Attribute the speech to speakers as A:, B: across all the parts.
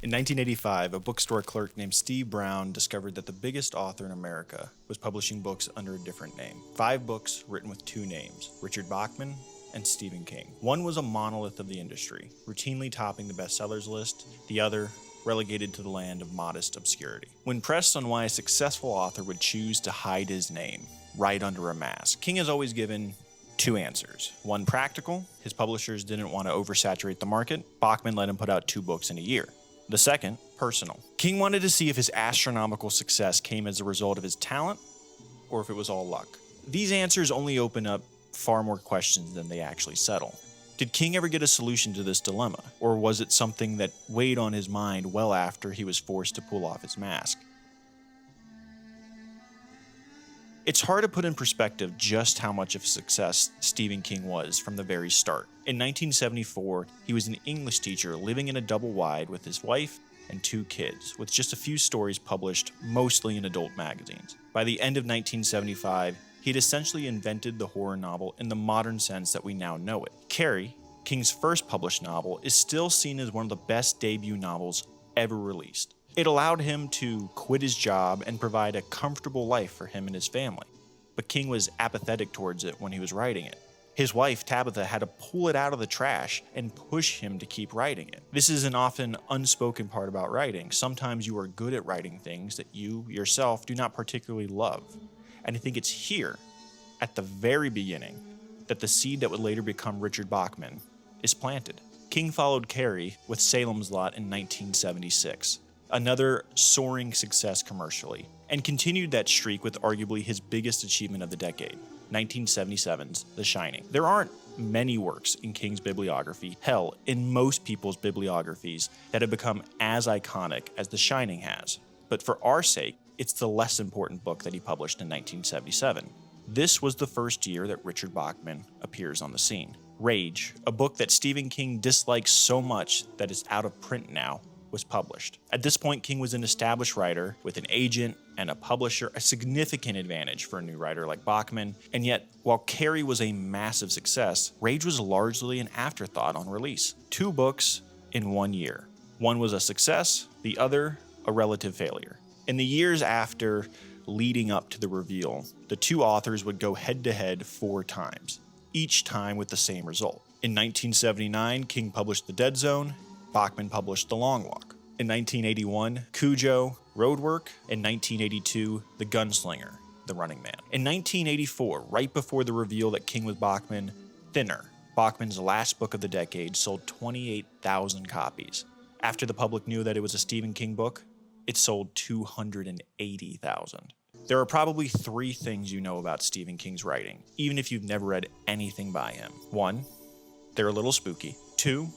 A: In 1985, a bookstore clerk named Steve Brown discovered that the biggest author in America was publishing books under a different name. 5 books written with 2 names, Richard Bachman and Stephen King. One was a monolith of the industry, routinely topping the bestsellers list. The other, relegated to the land of modest obscurity. When pressed on why a successful author would choose to hide his name, write under a mask, King has always given 2 answers. One practical, his publishers didn't want to oversaturate the market. Bachman let him put out 2 books in a year. The second, personal. King wanted to see if his astronomical success came as a result of his talent or if it was all luck. These answers only open up far more questions than they actually settle. Did King ever get a solution to this dilemma, or was it something that weighed on his mind well after he was forced to pull off his mask? It's hard to put in perspective just how much of a success Stephen King was from the very start. In 1974, he was an English teacher living in a double wide with his wife and 2 kids, with just a few stories published, mostly in adult magazines. By the end of 1975, he had essentially invented the horror novel in the modern sense that we now know it. Carrie, King's first published novel, is still seen as one of the best debut novels ever released. It allowed him to quit his job and provide a comfortable life for him and his family. But King was apathetic towards it when he was writing it. His wife, Tabitha, had to pull it out of the trash and push him to keep writing it. This is an often unspoken part about writing. Sometimes you are good at writing things that you, yourself, do not particularly love. And I think it's here, at the very beginning, that the seed that would later become Richard Bachman is planted. King followed Carrie with Salem's Lot in 1976, another soaring success commercially, and continued that streak with arguably his biggest achievement of the decade, 1977's The Shining. There aren't many works in King's bibliography, hell, in most people's bibliographies, that have become as iconic as The Shining has. But for our sake, it's the less important book that he published in 1977. This was the first year that Richard Bachman appears on the scene. Rage, a book that Stephen King dislikes so much that it's out of print now, was published. At this point, King was an established writer with an agent and a publisher, a significant advantage for a new writer like Bachman. And yet, while Carrie was a massive success, Rage was largely an afterthought on release. 2 books in 1 year. One was a success, the other a relative failure. In the years after leading up to the reveal, the 2 authors would go head-to-head 4 times, each time with the same result. In 1979, King published The Dead Zone, Bachman published The Long Walk. In 1981, Cujo, Roadwork. In 1982, The Gunslinger, The Running Man. In 1984, right before the reveal that King was Bachman, Thinner, Bachman's last book of the decade, sold 28,000 copies. After the public knew that it was a Stephen King book, it sold 280,000. There are probably 3 things you know about Stephen King's writing, even if you've never read anything by him. 1, they're a little spooky. 2,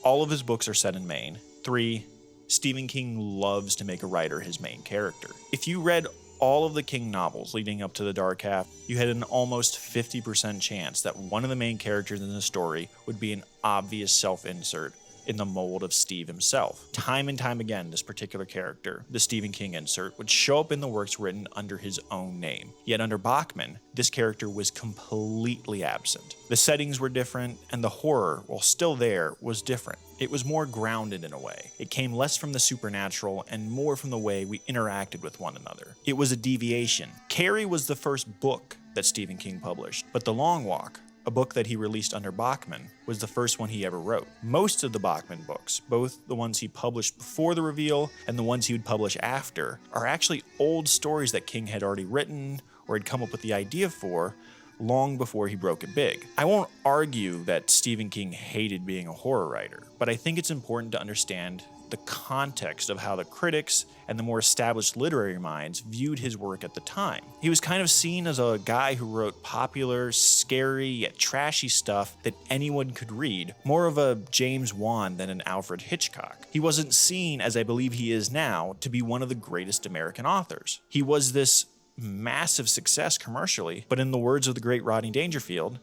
A: all of his books are set in Maine. 3, Stephen King loves to make a writer his main character. If you read all of the King novels leading up to The Dark Half, you had an almost 50% chance that one of the main characters in the story would be an obvious self-insert in the mold of Steve himself. Time and time again, this particular character, the Stephen King insert, would show up in the works written under his own name. Yet under Bachman, this character was completely absent. The settings were different, and the horror, while still there, was different. It was more grounded in a way. It came less from the supernatural and more from the way we interacted with one another. It was a deviation. Carrie was the first book that Stephen King published, but The Long Walk, a book that he released under Bachman, was the first one he ever wrote. Most of the Bachman books, both the ones he published before the reveal and the ones he would publish after, are actually old stories that King had already written or had come up with the idea for long before he broke it big. I won't argue that Stephen King hated being a horror writer, but I think it's important to understand the context of how the critics and the more established literary minds viewed his work at the time. He was kind of seen as a guy who wrote popular, scary, yet trashy stuff that anyone could read, more of a James Wan than an Alfred Hitchcock. He wasn't seen, as I believe he is now, to be one of the greatest American authors. He was this massive success commercially, but in the words of the great Rodney Dangerfield,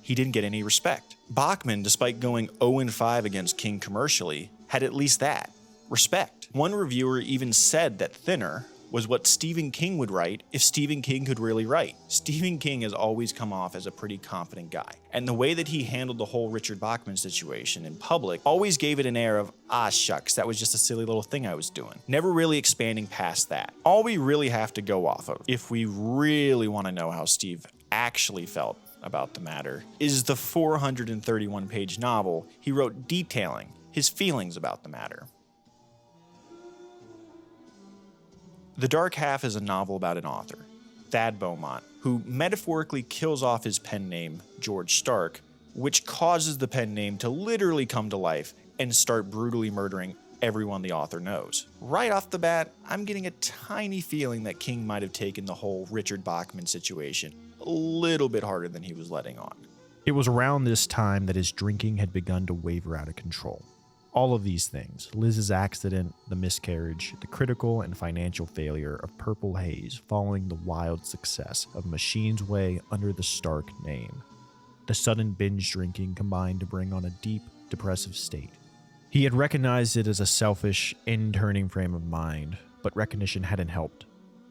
A: he didn't get any respect. Bachman, despite going 0-5 against King commercially, had at least that, respect. One reviewer even said that Thinner, was what Stephen King would write if Stephen King could really write. Stephen King has always come off as a pretty confident guy, and the way that he handled the whole Richard Bachman situation in public always gave it an air of, ah shucks, that was just a silly little thing I was doing, never really expanding past that. All we really have to go off of, if we really want to know how Steve actually felt about the matter, is the 431-page novel he wrote detailing his feelings about the matter. The Dark Half is a novel about an author, Thad Beaumont, who metaphorically kills off his pen name, George Stark, which causes the pen name to literally come to life and start brutally murdering everyone the author knows. Right off the bat, I'm getting a tiny feeling that King might have taken the whole Richard Bachman situation a little bit harder than he was letting on.
B: It was around this time that his drinking had begun to waver out of control. All of these things, Liz's accident, the miscarriage, the critical and financial failure of Purple Haze following the wild success of Machine's Way under the Stark name. The sudden binge drinking combined to bring on a deep, depressive state. He had recognized it as a selfish, end-turning frame of mind, but recognition hadn't helped.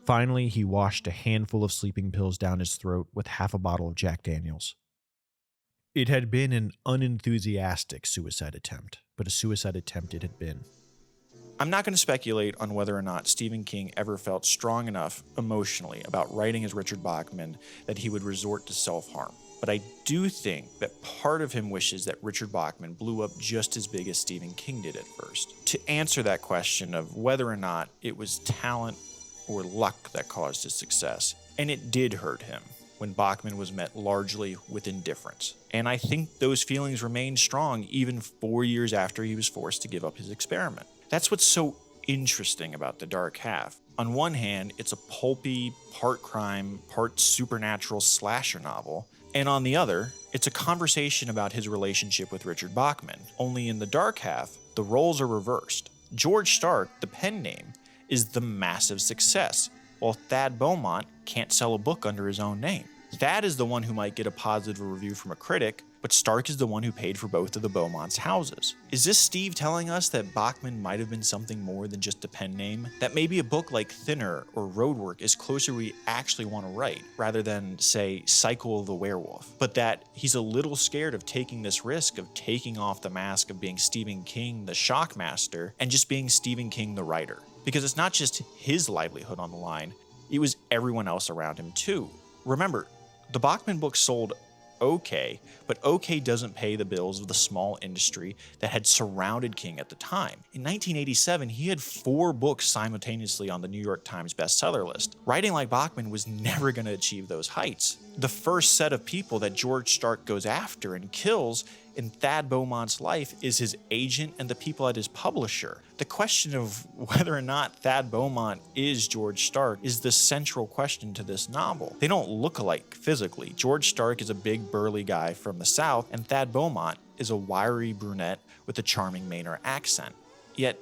B: Finally, he washed a handful of sleeping pills down his throat with half a bottle of Jack Daniels. It had been an unenthusiastic suicide attempt, but a suicide attempt it had been.
A: I'm not going to speculate on whether or not Stephen King ever felt strong enough emotionally about writing as Richard Bachman that he would resort to self-harm. But I do think that part of him wishes that Richard Bachman blew up just as big as Stephen King did at first. To answer that question of whether or not it was talent or luck that caused his success, and it did hurt him when Bachman was met largely with indifference. And I think those feelings remained strong even 4 years after he was forced to give up his experiment. That's what's so interesting about The Dark Half. On one hand, it's a pulpy, part crime, part supernatural slasher novel, and on the other, it's a conversation about his relationship with Richard Bachman. Only in The Dark Half, the roles are reversed. George Stark, the pen name, is the massive success, while Thad Beaumont can't sell a book under his own name. Thad is the one who might get a positive review from a critic, but Stark is the one who paid for both of the Beaumont's houses. Is this Steve telling us that Bachman might have been something more than just a pen name? That maybe a book like Thinner or Roadwork is closer we actually want to write, rather than, say, Cycle of the Werewolf, but that he's a little scared of taking this risk of taking off the mask of being Stephen King, the Shockmaster, and just being Stephen King, the writer. Because it's not just his livelihood on the line, it was everyone else around him too. Remember, the Bachman books sold okay, but okay doesn't pay the bills of the small industry that had surrounded King at the time. In 1987, he had 4 books simultaneously on the New York Times bestseller list. Writing like Bachman was never going to achieve those heights. The first set of people that George Stark goes after and kills in Thad Beaumont's life is his agent and the people at his publisher. The question of whether or not Thad Beaumont is George Stark is the central question to this novel. They don't look alike physically. George Stark is a big burly guy from the South, and Thad Beaumont is a wiry brunette with a charming Mainer accent. Yet,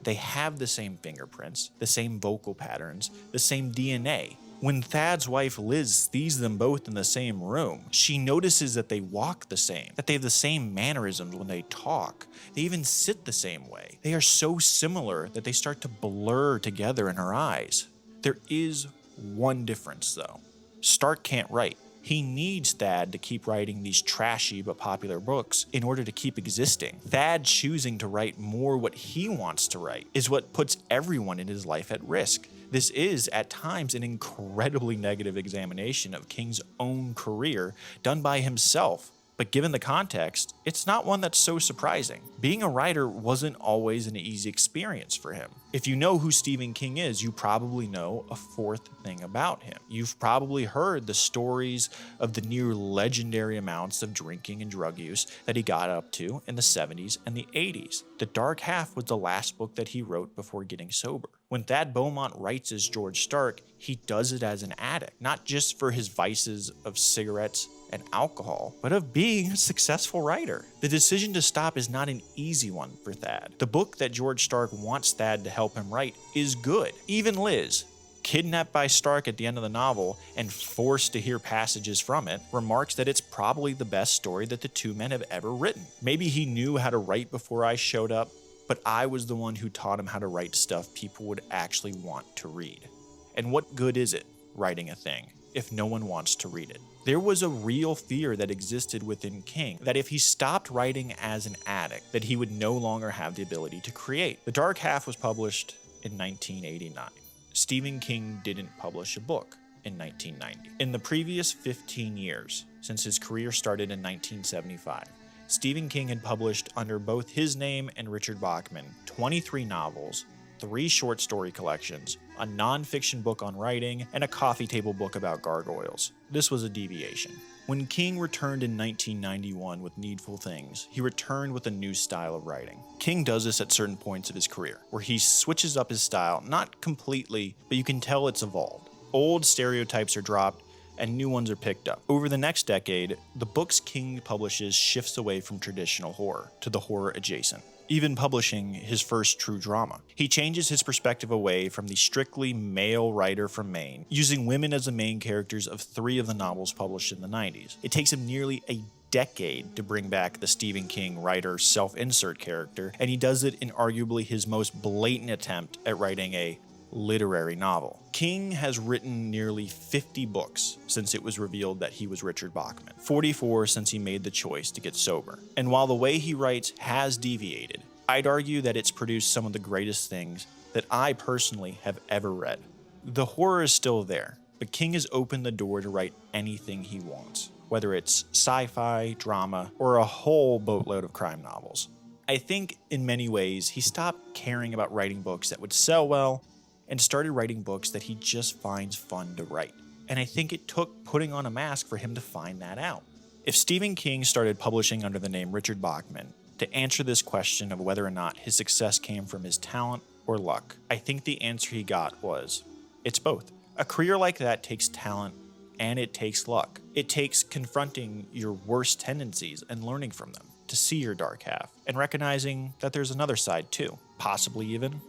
A: they have the same fingerprints, the same vocal patterns, the same DNA. When Thad's wife Liz sees them both in the same room, she notices that they walk the same, that they have the same mannerisms when they talk. They even sit the same way. They are so similar that they start to blur together in her eyes. There is one difference though. Stark can't write. He needs Thad to keep writing these trashy but popular books in order to keep existing. Thad choosing to write more what he wants to write is what puts everyone in his life at risk. This is, at times, an incredibly negative examination of King's own career done by himself. But given the context, it's not one that's so surprising. Being a writer wasn't always an easy experience for him. If you know who Stephen King is, you probably know a fourth thing about him. You've probably heard the stories of the near legendary amounts of drinking and drug use that he got up to in the 70s and the 80s. The Dark Half was the last book that he wrote before getting sober. When Thad Beaumont writes as George Stark, he does it as an addict, not just for his vices of cigarettes and alcohol, but of being a successful writer. The decision to stop is not an easy one for Thad. The book that George Stark wants Thad to help him write is good. Even Liz, kidnapped by Stark at the end of the novel and forced to hear passages from it, remarks that it's probably the best story that the two men have ever written. Maybe he knew how to write before I showed up, but I was the one who taught him how to write stuff people would actually want to read. And what good is it, writing a thing, if no one wants to read it? There was a real fear that existed within King that if he stopped writing as an addict, that he would no longer have the ability to create. The Dark Half was published in 1989. Stephen King didn't publish a book in 1990. In the previous 15 years, since his career started in 1975, Stephen King had published under both his name and Richard Bachman 23 novels, 3 short story collections, a non-fiction book on writing, and a coffee table book about gargoyles. This was a deviation. When King returned in 1991 with Needful Things, he returned with a new style of writing. King does this at certain points of his career, where he switches up his style, not completely, but you can tell it's evolved. Old stereotypes are dropped, and new ones are picked up. Over the next decade, the books King publishes shifts away from traditional horror to the horror adjacent, even publishing his first true drama. He changes his perspective away from the strictly male writer from Maine, using women as the main characters of 3 of the novels published in the 90s. It takes him nearly a decade to bring back the Stephen King writer self-insert character, and he does it in arguably his most blatant attempt at writing a literary novel. King has written nearly 50 books since it was revealed that he was Richard Bachman, 44 since he made the choice to get sober. And while the way he writes has deviated, I'd argue that it's produced some of the greatest things that I personally have ever read. The horror is still there, but King has opened the door to write anything he wants, whether it's sci-fi, drama, or a whole boatload of crime novels. I think in many ways he stopped caring about writing books that would sell well and started writing books that he just finds fun to write. And I think it took putting on a mask for him to find that out. If Stephen King started publishing under the name Richard Bachman, to answer this question of whether or not his success came from his talent or luck, I think the answer he got was, it's both. A career like that takes talent and it takes luck. It takes confronting your worst tendencies and learning from them to see your dark half and recognizing that there's another side too, possibly even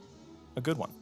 A: a good one.